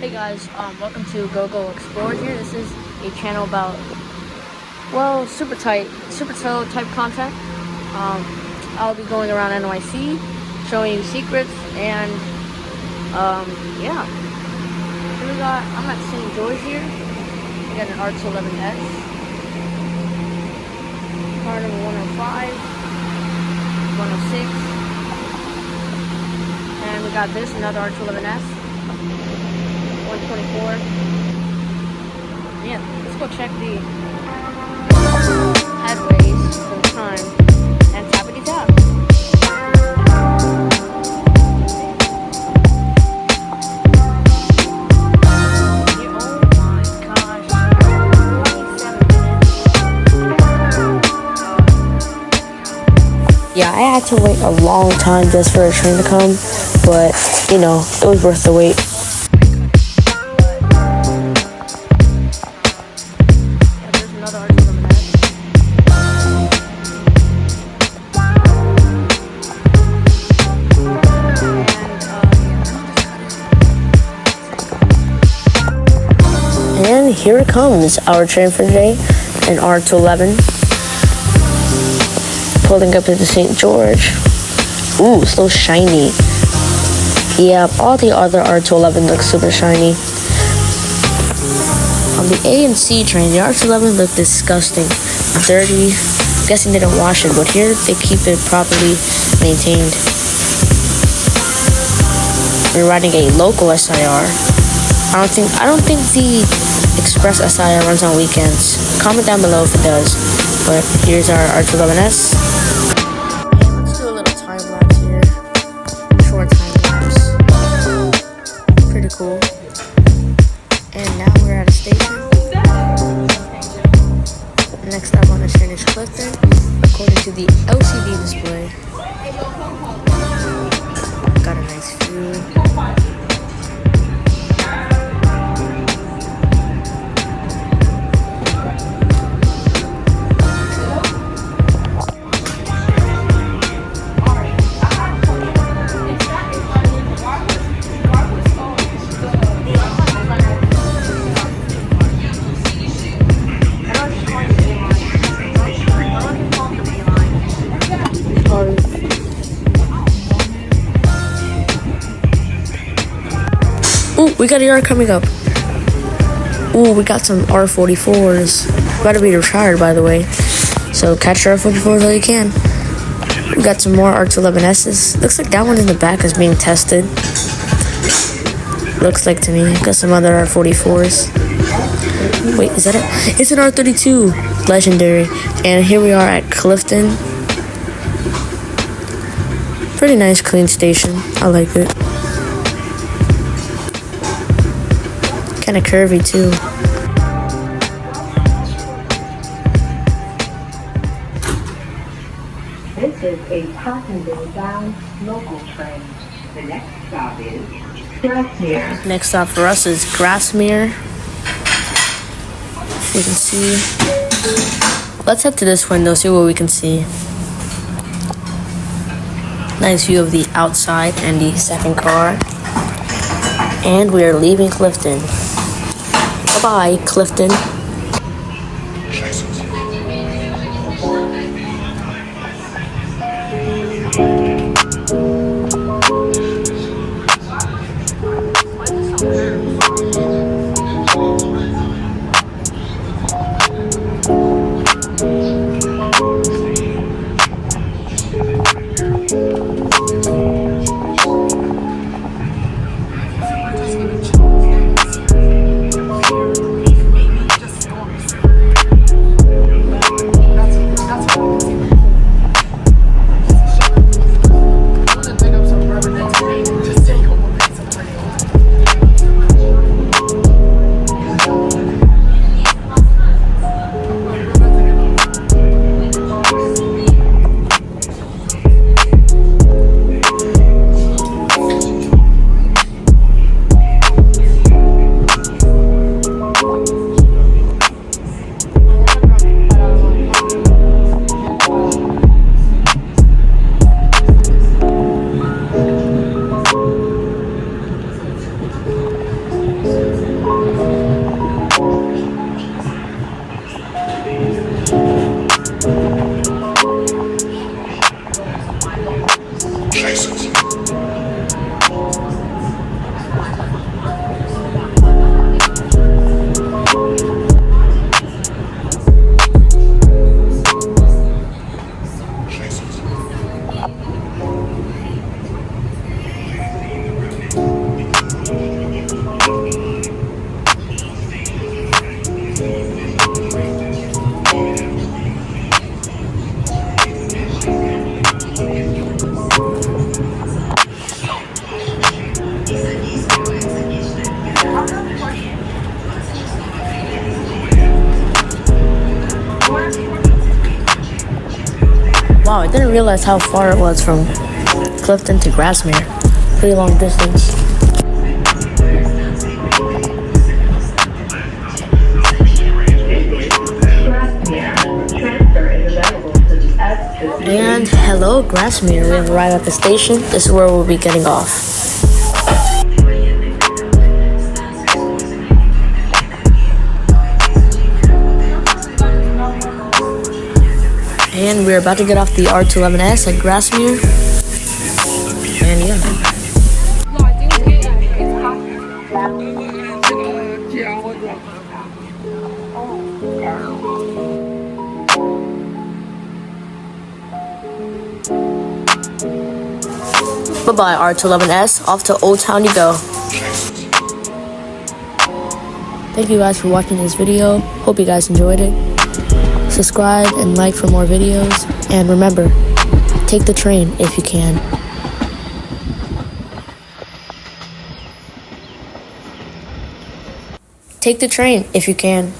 Hey guys, welcome to Go Explore here. This is a channel about, well, super slow type content. I'll be going around NYC, showing you secrets, and yeah. Here I'm at St. George here. We got an R211S, car number 105, 106, and we got this, another R211S. 124. Yeah, let's go check the headways for the time and tappity tap. Oh my gosh, 27 minutes. Yeah, I had to wait a long time just for a train to come, but you know, it was worth the wait. And here it comes, our train for today, an R211, pulling up into St. George. Ooh, so shiny. Yeah, all the other R211 look super shiny. On the A and C train, the R211 look disgusting, dirty. I'm guessing they don't wash it, but here they keep it properly maintained. We're riding a local SIR. I don't think the Express SIR runs on weekends. Comment down below if it does. But here's our R211S. And let's do a little time lapse here. Short time lapse. Pretty cool. And now we're at a station. Next stop on the train is Clifton, according to the LCD display. Got a nice view. Ooh, we got a yard coming up. Ooh, we got some R44s. About to be retired, by the way. So catch your R44s while you can. We got some more R211Ss. Looks like that one in the back is being tested. Looks like to me. Got some other R44s. Wait, is that it? It's an R32. Legendary. And here we are at Clifton. Pretty nice, clean station. I like it. Kind of curvy too. This is a passenger-bound local train. The next stop is Grasmere. Next stop for us is Grasmere. We can see. Let's head to this window, see what we can see. Nice view of the outside and the second car. And we are leaving Clifton. Bye-bye, Clifton. Wow, I didn't realize how far it was from Clifton to Grasmere. Pretty long distance. And hello, Grasmere. We have arrived at the station. This is where we'll be getting off. And we're about to get off the R211S at Grasmere. And yeah. Bye-bye, R211S. Off to Old Town you go. Thank you guys for watching this video. Hope you guys enjoyed it. Subscribe and like for more videos. And remember, take the train if you can. Take the train if you can.